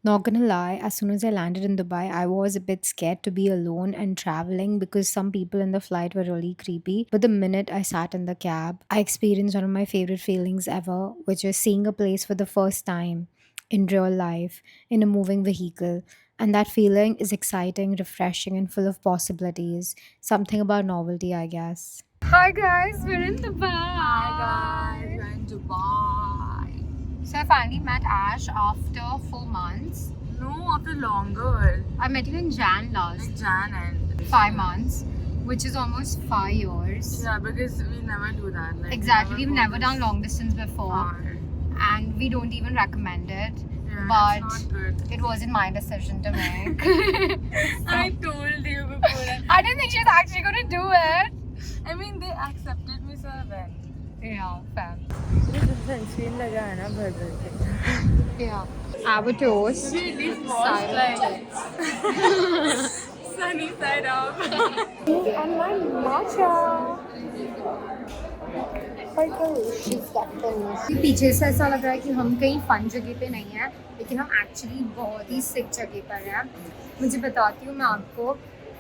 Not gonna lie, as soon as I landed in Dubai, I was a bit scared to be alone and traveling because some people in the flight were really creepy. But the minute I sat in the cab, I experienced one of my favorite feelings ever, which is seeing a place for the first time in real life in a moving vehicle. And that feeling is exciting, refreshing, and full of possibilities. Something about novelty, I guess. Hi guys, we're in Dubai. Hi guys, we're in Dubai. So I finally met Ash after 4 months. No, after longer. I met you in Jan last. Like Jan and 5 months, which is almost 5 years. Yeah, because we never do that. Like, Exactly, we've go never this done long distance before, far. and we don't even recommend it. Yeah, But it's not good. it wasn't my decision to make. I told you before. I didn't think she was actually going to do it. I mean, they accepted me, so I went. Yeah, fair. Sunscreen लगा है ना भर भर के. Yeah. Our toast. Really small like sunny side up. And my matcha. पीछे से ऐसा लग रहा है कि हम कहीं फन जगह पे नहीं है, लेकिन हम एक्चुअली बहुत ही सिक जगह पर हैं. मुझे बताती हूँ मैं आपको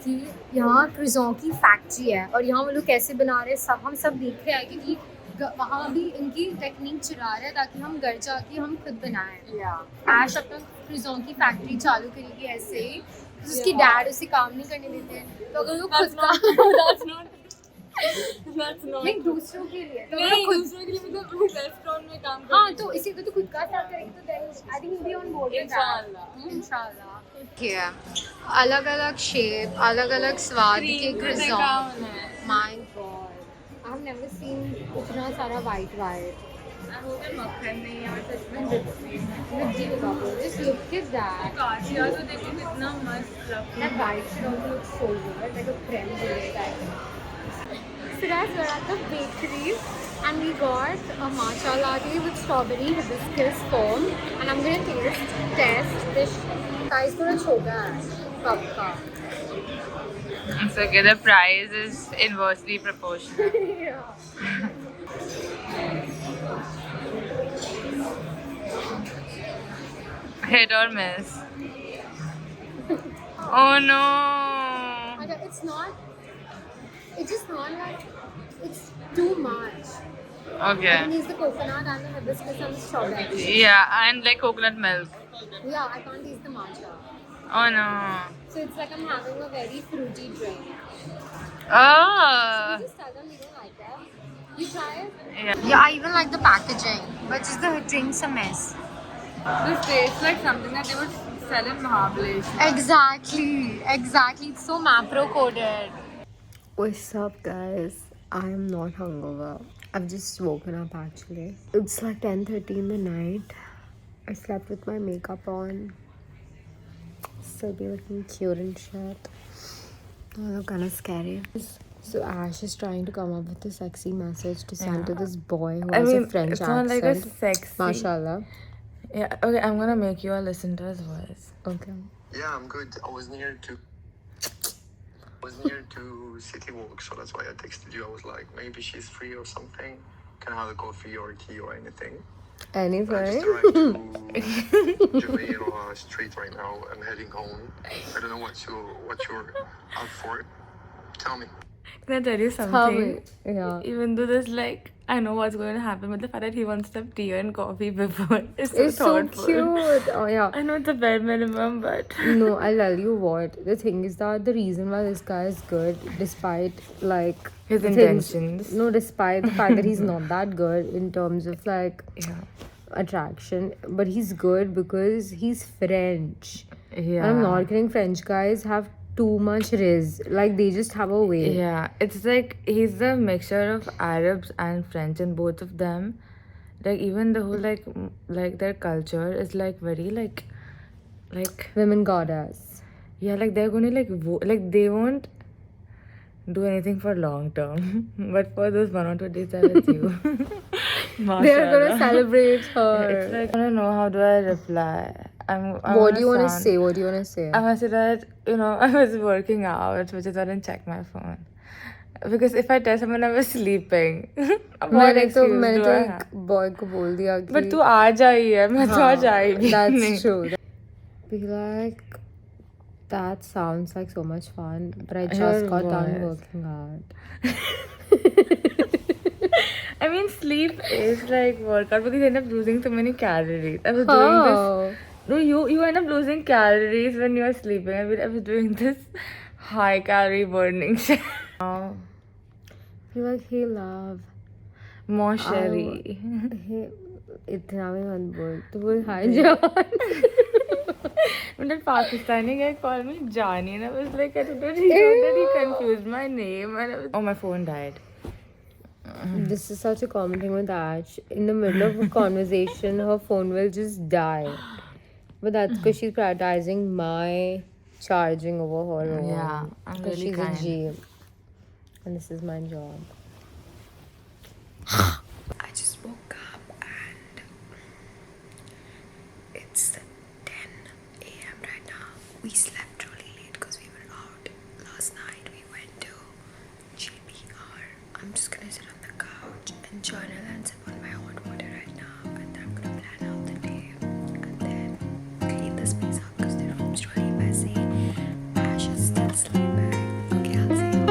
कि यहाँ क्रिज़ों की फैक्ट्री है और यहाँ वो लोग कैसे बना रहे हैं हम सब देख रहे हैं क्योंकि वहाँ भी इनकी टेक्निक चला रहे हैं ताकि हम घर जाके हम खुद बनाएं. ऐश अपना क्रिज़ों की फैक्ट्री चालू करेगी ऐसे ही. उसकी डैड उसे काम नहीं करने देते हैं, तो अगर वो खुद का नहीं दूसरों के लिए तो दूसरों के लिए मतलब रेस्टोरेंट में काम हाँ तो इसी को तो खुद का स्टार्ट करेंगे तो then I think will be on board इंशाल्लाह. अलग अलग शेप, अलग अलग स्वाद के croissant. My god, I have never seen इतना सारा वाइट. I hope I'm मक्खन नहीं है और सच में With the bubble, just look at that. काशिया तो देखो कितना मस्त fluffy. That white should also look so good, like a creme brulee type. So guys, we're at the bakery and we got a matcha latte with strawberry hibiscus foam, and I'm gonna test this. Guys, थोड़ा छोटा है cup का. It's okay, the price is inversely proportional. Hit or miss? Oh no! It's not. It's just not like it's too much. I Okay. can use the coconut and the hibiscus and the strawberry. Yeah, and like coconut milk. Yeah, I can't taste the matcha. Oh no. So it's like I'm having a very fruity drink. Oh. Just tell them you don't like that. You try it? Yeah. Yeah, I even like the packaging, but just the drink's a mess. This tastes like something that they would sell in Mahabaleshwar. Exactly. It's so macro coded. What's up, guys? I am not hungover. I've just woken up actually. It's like 10:30 in the night. I slept with my makeup on. Still be looking cute and shit. Although kind of scary. So Ash is trying to come up with a sexy message to send to this boy who has a French it's accent. not like a sexy. Mashallah. Yeah. Okay, I'm gonna make you all listen to his voice. Okay. Yeah, I'm good. I was near to City Walk, so that's why I texted you. I was like, maybe she's free or something. Can I have a coffee or a tea or anything? I Anything? just arrived to Jumeirah Street right now. I'm heading home. I don't know what you're out for. Tell me. Can I tell you Tell something? me. Yeah. Even though there's like, I know what's going to happen, but the fact that he wants to have tea and coffee before is so It's so thoughtful. cute. Oh yeah. I know it's a bare minimum, but No, I'll tell you what. The thing is that the reason why this guy is good, despite like his the things- intentions. No, despite the fact that he's not that good in terms of like Yeah. attraction, but he's good because he's French. Yeah. I'm not kidding. French guys have too much riz. Like they just have a way. Yeah, it's like he's a mixture of Arabs and French in both of them. Like even the whole like their culture is like very like Women goddess. yeah, like they're going to like they won't do anything for long term, but for those 1 or 2 days they're with you. They're gonna celebrate her. It's like I don't know, how do I reply? What do you want to say? What do you want to say? I must say that, you know, I was working out, which is why I didn't check my phone. Because if I tell someone I was sleeping, मैंने तो एक boy को बोल दिया कि But तू आ जाई है, मैं तो आ जाई भी that's नहीं. true. Be like, that sounds like so much fun, but I just Your got done voice. working out. I mean, sleep is like workout because you end up losing so many calories. I was doing this. Oh, No, you end up losing calories when you are sleeping. I was doing this high calorie burning shit. Oh, be like, hey love, more sherry. hey, इतना भी मत बोल, तू बोल हाय जान. When that Pakistani guy called me Jani, and I was like, I don't know, he confused my name, and I was, oh, my phone died. This is such a common thing with Ash. In the middle of a conversation, her phone will just die. But that's because she's prioritizing my charging over her own. Yeah, I'm Because really she's kind. a G. And this is my job. I just woke up and it's 10 a.m. right now. We slept really late because we were out last night. We went to JBR. I'm just gonna sit on the couch and journal and sip on my hot water right now. And then I'm gonna plan out the day. And then clean the space up because the room's really messy. Ash is still sleeping. Okay, I'll see you.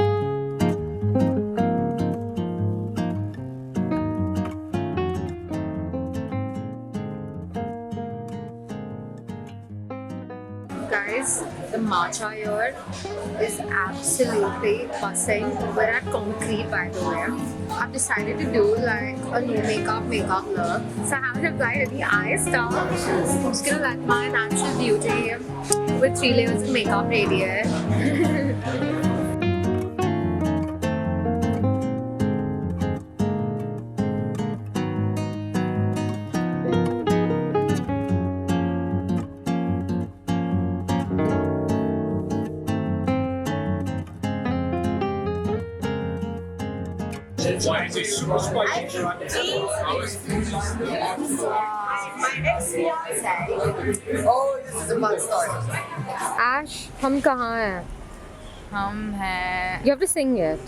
Guys, the matcha here is absolutely buzzing. We're at Concrete, by the way. I've decided to do like a new makeup look. So I haven't applied any eye stuff. I'm just gonna let my natural beauty with 3 layers of makeup radiate. Why is it super spicy? My ex-fiance. Oh, this is a fun story. Ash, हम कहाँ हैं? हम हैं. You have to sing it.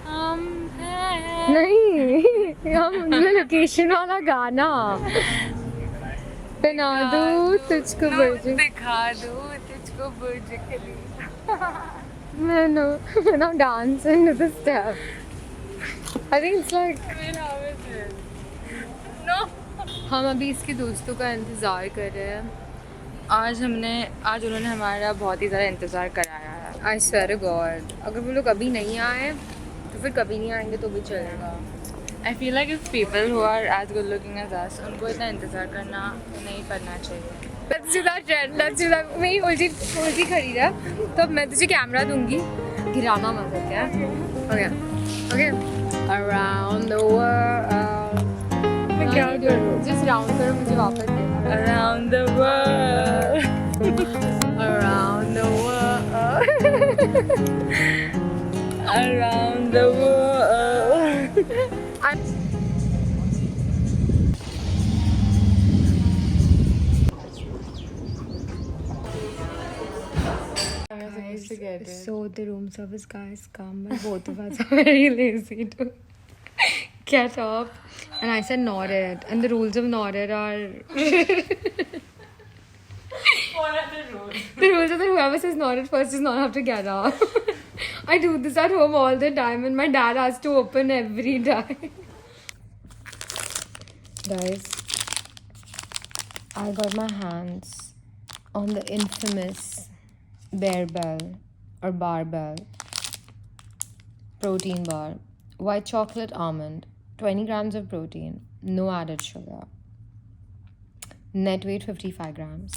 हम हैं. नहीं, हम location वाला गाना. बना दूँ तुझको बुर्ज. दिखा दूँ तुझको बुर्ज खलीफा. मैं now dancing to the step. I think it's like. How is it? No. हम अभी इसके दोस्तों का इंतज़ार कर रहे हैं. आज उन्होंने हमारा बहुत ही ज़्यादा इंतज़ार कराया है. I swear to God, अगर वो लोग अभी नहीं आए तो फिर कभी नहीं आएंगे तो भी चलेगा. I feel like if people who are as good looking as us, उनको इतना इंतज़ार करना नहीं करना चाहिए. Let's do that trend. Let's do that. मेरी उल्टी खड़ी है तो अब मैं तुझे कैमरा दूंगी. गिराना मत क्या? Okay. Around the world. मैं क्या करूँ? Just round करो मुझे वापस दे. Around the world. Around the world. Around the world. So the room service guys come and both of us are very lazy to get up. And I said nodded. And the rules of nodded are What are the rules? the rules are that whoever says nodded first does not have to get up. I do this at home all the time and my dad has to open every time. Guys, I got my hands on the infamous barbell protein bar. White chocolate almond, 20 grams of protein, no added sugar. Net weight 55 grams.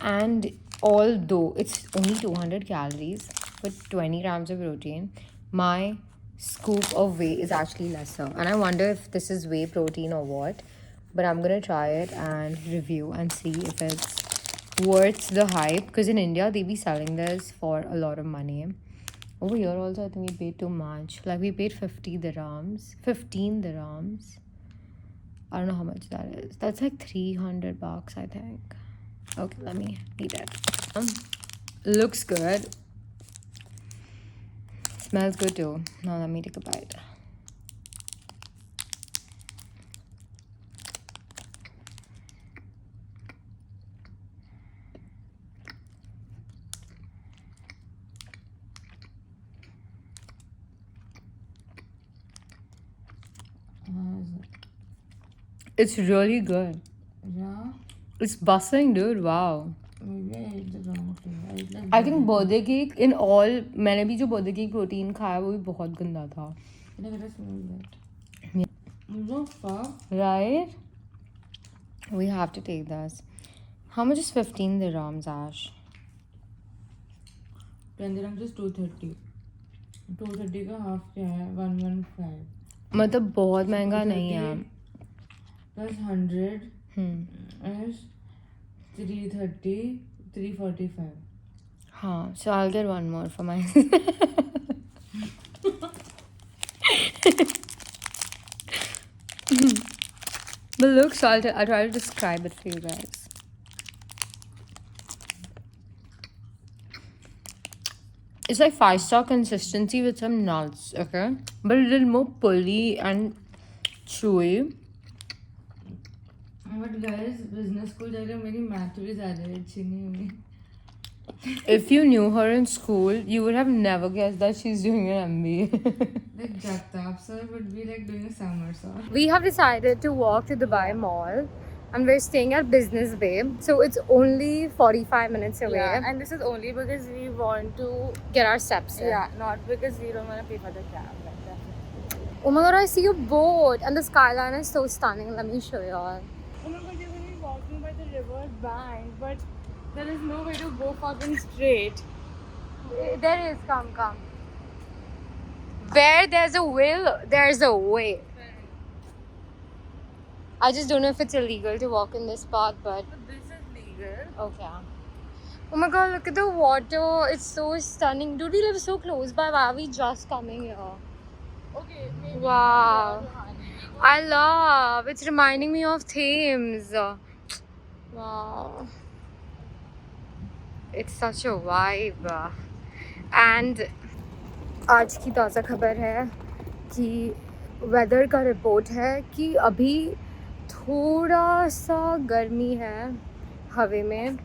And although it's only 200 calories with 20 grams of protein, my scoop of whey is actually lesser. And I wonder if this is whey protein or what. But I'm gonna try it and review and see if it's worth the hype. Because in India, they be selling this for a lot of money. Over here also, I think we paid too much. Like we paid 15 dirhams. I don't know how much that is. That's like $300, I think. Okay, let me eat it. Looks good. Smells good too. Now let me take a bite. It's really good. Yeah. It's bustling, dude. Wow. Maybe I ate the wrong thing. I ate like I think birthday cake in all, मैंने भी जो birthday cake protein खाया वो भी बहुत गंदा था. I gotta smell that. What the fuck? Right? We have to take this. How much is 15 dirhams, Ash? 10 dirhams is 230. 230 का half क्या है? 115. मतलब बहुत महंगा नहीं है. Plus 100 is 330, 345. हाँ, so I'll get one more for myself. But look, so I'll try to describe it for you guys. It's like 5-star consistency with some nuts, okay? But a little more pully and chewy. But guys, business school जाकर मेरी math भी ज़्यादा अच्छी नहीं हुई. If you knew her in school, you would have never guessed that she's doing an MBA. Like Jagtap sir would be like doing a somersault. We have decided to walk to Dubai Mall and we're staying at Business Bay. So it's only 45 minutes away. Yeah, and this is only because we want to. Get our steps in. Yeah, not because we don't want to pay for the cab. Like that. Oh my god, I see a boat and the skyline is so stunning. Let me show you all. Oh my god, you're gonna be walking by the river bank, but there is no way to go fucking straight. There is, come. Where there's a will, there's a way. I just don't know if it's illegal to walk in this path, but But this is legal. okay. Oh my god, look at the water. It's so stunning. Dude, we live so close by. Why are we just coming here? Okay, maybe. Wow. I love. It's reminding me of Thames. Wow. It's such a vibe. And आज की ताज़ा खबर है कि weather का report है कि अभी थोड़ा सा गर्मी है हवे में,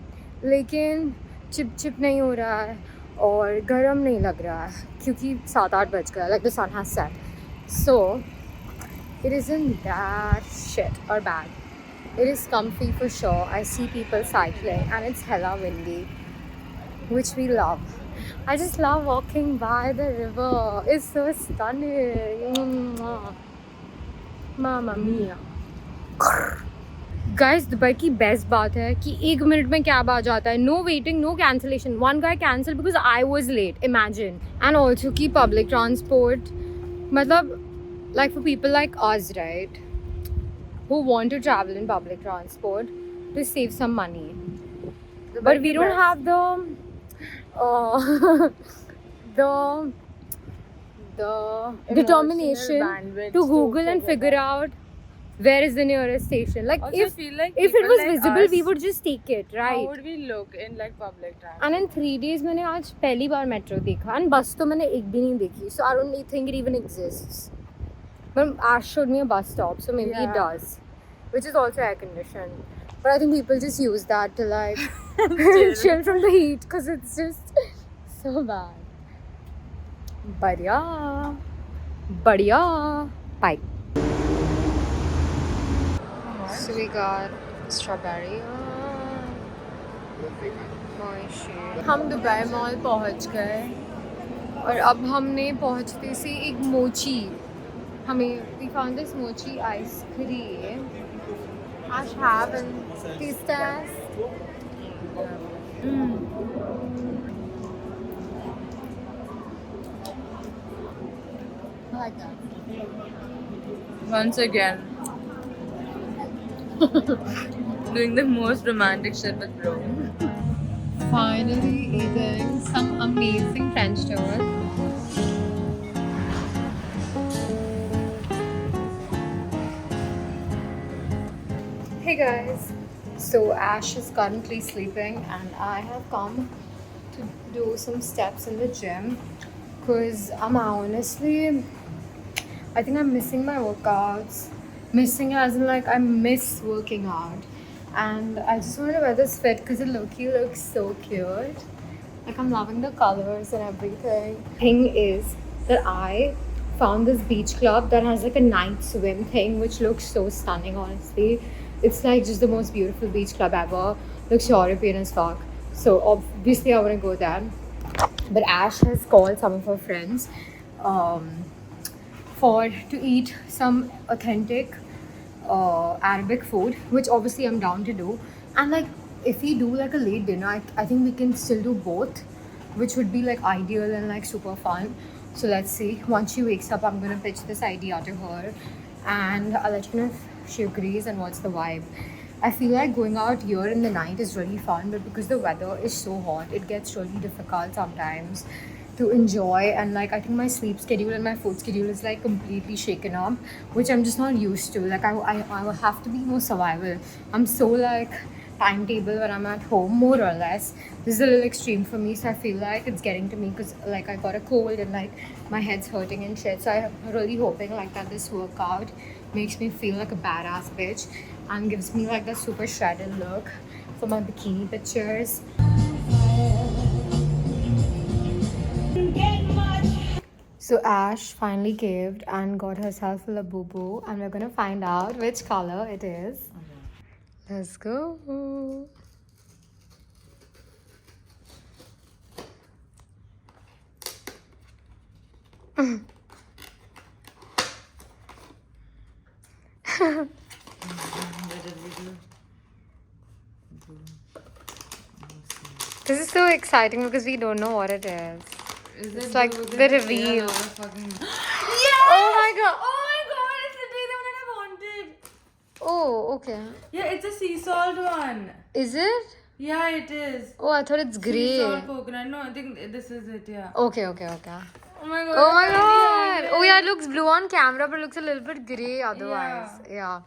लेकिन चिप नहीं हो रहा है और गर्म नहीं लग रहा है क्योंकि 7-8 बज गया. Like the sun has set. So it isn't that shit or bad. It is comfy for sure. I see people cycling and it's hella windy, which we love. I just love walking by the river. It's so stunning. Mamma mia. Guys, Dubai की best बात है कि 1 minute में cab आ जाता है. No waiting, no cancellation. One guy cancelled because I was late. Imagine. And also कि public transport, मतलब like for people like us, right, who want to travel in public transport to save some money, but we don't have the determination to Google and figure out where is the nearest station. Like Also, if feel like it people was like visible, us, we would just take it, How right? would we look in like public transport? And in 3 days मैंने आज पहली बार metro देखा and बस तो मैंने एक भी नहीं देखी, so I don't think it even exists. But Ash showed me a bus stop, so maybe it does, which is also air conditioned. But I think people just use that to like chill from the heat because it's just so bad. Badhiya. Bye. So we got strawberry. हम Dubai mall पहुंच गए और अब हमने पहुंचते से एक मोची, हमें we found this mochi ice cream. Ash have and taste test. I like that. Once again, doing the most romantic shit with bro. Finally eating some amazing French toast. Hey guys, so Ash is currently sleeping and I have come to do some steps in the gym because I'm honestly, I think I'm missing my workouts. Missing as in like I miss working out. And I just want to wear this fit because it looks so cute. Like I'm loving the colors and everything. Thing is that I found this beach club that has like a night swim thing, which looks so stunning, honestly. It's like just the most beautiful beach club ever. Looks European as fuck. So obviously I want to go there. But Ash has called some of her friends for to eat some authentic Arabic food, which obviously I'm down to do. And like, if we do like a late dinner, I think we can still do both, which would be like ideal and like super fun. So let's see. Once she wakes up, I'm gonna pitch this idea to her, and I'll let you know if she agrees and what's the vibe. I feel like going out here in the night is really fun, but because the weather is so hot, it gets really difficult sometimes to enjoy. And like, I think my sleep schedule and my food schedule is like completely shaken up, which I'm just not used to. Like, I will have to be more survival. I'm so like timetable when I'm at home, more or less. This is a little extreme for me, so I feel like it's getting to me because like I got a cold and like my head's hurting and shit. So I'm really hoping like that this workout makes me feel like a badass bitch and gives me like that super shredded look for my bikini pictures. So Ash finally caved and got herself a Labubu, and we're gonna find out which color it is. Let's go. This is so exciting because we don't know what it is. It's like the reveal. Oh my god! Oh my god, it's literally the one that I wanted. Oh, okay. Yeah, it's a sea salt one. Is it? Yeah, it is. Oh, I thought it's Sea grey. salt coconut. No, I think this is it, yeah. Okay. Oh my god. Oh my god! Oh yeah, it looks blue on camera, but it looks a little bit grey otherwise. Yeah.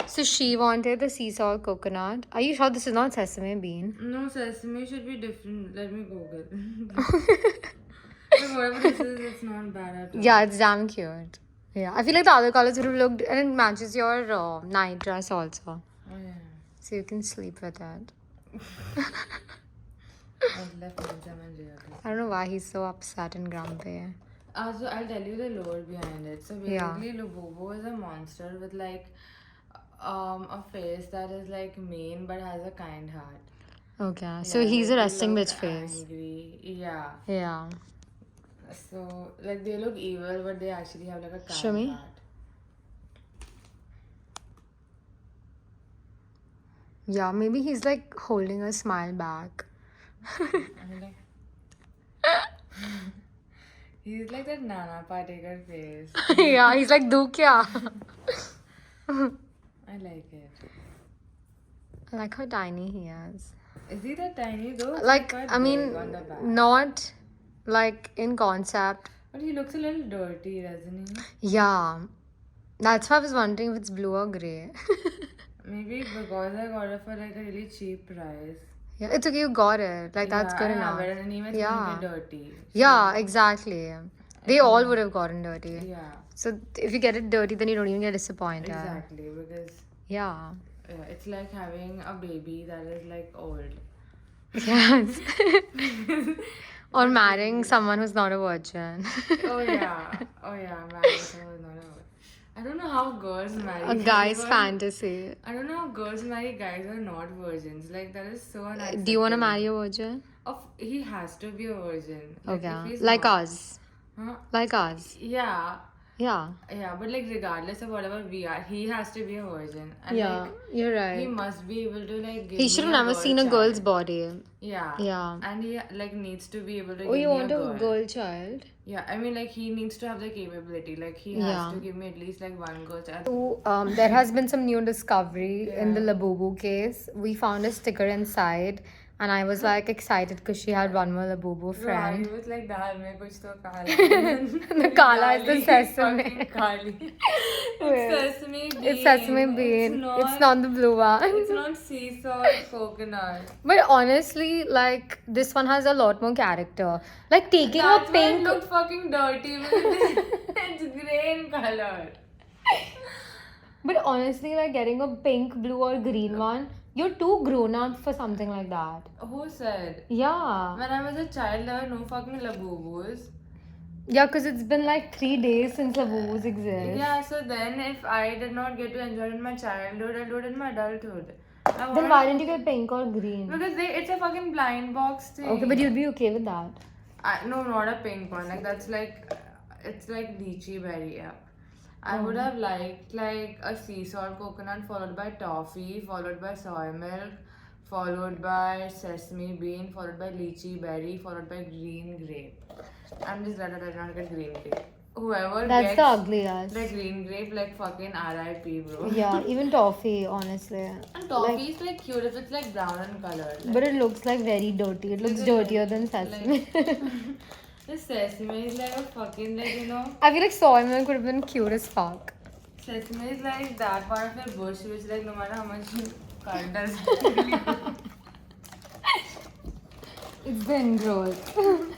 So she wanted the sea salt coconut. Are you sure this is not sesame bean? No, sesame should be different. Let me Google. But whatever this is, it's not bad at all. Yeah, it's damn cute. Yeah, I feel like the other colors would have looked, and it matches your night dress also. Oh yeah. So you can sleep with it. I've left them and realized. I don't know why he's so upset and grumpy. So I'll tell you the lore behind it. So Yeah. basically, Lubobo is a monster with like a face that is like mean but has a kind heart. Okay, so Yeah, he's like, a they resting look bitch face. Angry. Yeah. Yeah. So like they look evil, but they actually have like a kind Show me. heart. Yeah, maybe he's like holding a smile back. I'm like, he's like that Nana Patekar face. Yeah, he's like, do kya? I like it. I like how tiny he is. Is he that tiny though? It's Like, quite I mean, big on the back. not like in concept. But he looks a little dirty, doesn't he? Yeah. That's why I was wondering if it's blue or grey. Maybe because I got it for like a really cheap price. Yeah, it's okay, you got it. Like, that's good I enough. have it, and even Yeah. it's dirty. Yeah, exactly. They all would have gotten dirty. Yeah, So if you get it dirty, then you don't even get disappointed. exactly. Because Yeah. it's like having a baby that is like old. Yes. Or marrying someone who's not a virgin. Oh yeah, marrying someone who's not a. I don't know how girls marry. A guy's people. fantasy. I don't know how girls marry guys who are not virgins. Like that is so unacceptable. Do you want to marry a virgin? He has to be a virgin. Like, if Okay. he's Like not- us. Huh? Like us. Yeah. Yeah. Yeah, but like regardless of whatever we are, he has to be a virgin. And Yeah, like you're he right. must be able to like give He should me have never girl seen a child. girl's body. Yeah. Yeah. And he like needs to be able to Oh, give you me want a a girl. girl child? Yeah, I mean like he needs to have the capability. Like he has Yeah. to give me at least like one girl child. So, there has been some new discovery in the Labubu case. We found a sticker inside, and I was like excited because she had one more Labubu He friend. was like, "Dal mein kuch to kala." The kala is the Kali, sesame. fucking Kali. Wait. It's sesame bean. It's sesame bean. It's not the blue one. It's not sea salt coconut. But honestly, like this one has a lot more character. Like taking That's a why it pink. looked fucking dirty. It's grey in color. But honestly, like getting a pink, blue, or green one, you're too grown up for something like that. Who said? Yeah. When I was a child, there were no fucking labubus. Yeah, because it's been like 3 days since Lavoo's exist. Yeah, so then if I did not get to enjoy it in my childhood, I'll do it in my adulthood. I Then want- why didn't you get pink or green? Because it's a fucking blind box thing. Okay, but you'd be okay with that. No, not a pink one. Like that's like, it's like lychee berry. Yeah. I would have liked like a sea salt coconut followed by toffee, followed by soy milk, followed by sesame bean, followed by lychee berry, followed by green grape. I'm just glad that I did not get green grape. Whoever That's gets the ugly ass. the green grape, like fucking RIP, bro. Yeah, even toffee, honestly. And toffee is like cute if it's like brown in color. Like, But it looks like very dirty. It looks Is it dirtier like- than sesame. the sesame is like a fucking like, you know, I feel like soy milk would have been cute as fuck. sesame is like that part of your bush which like no matter how much you cut does. It's the ingrowth.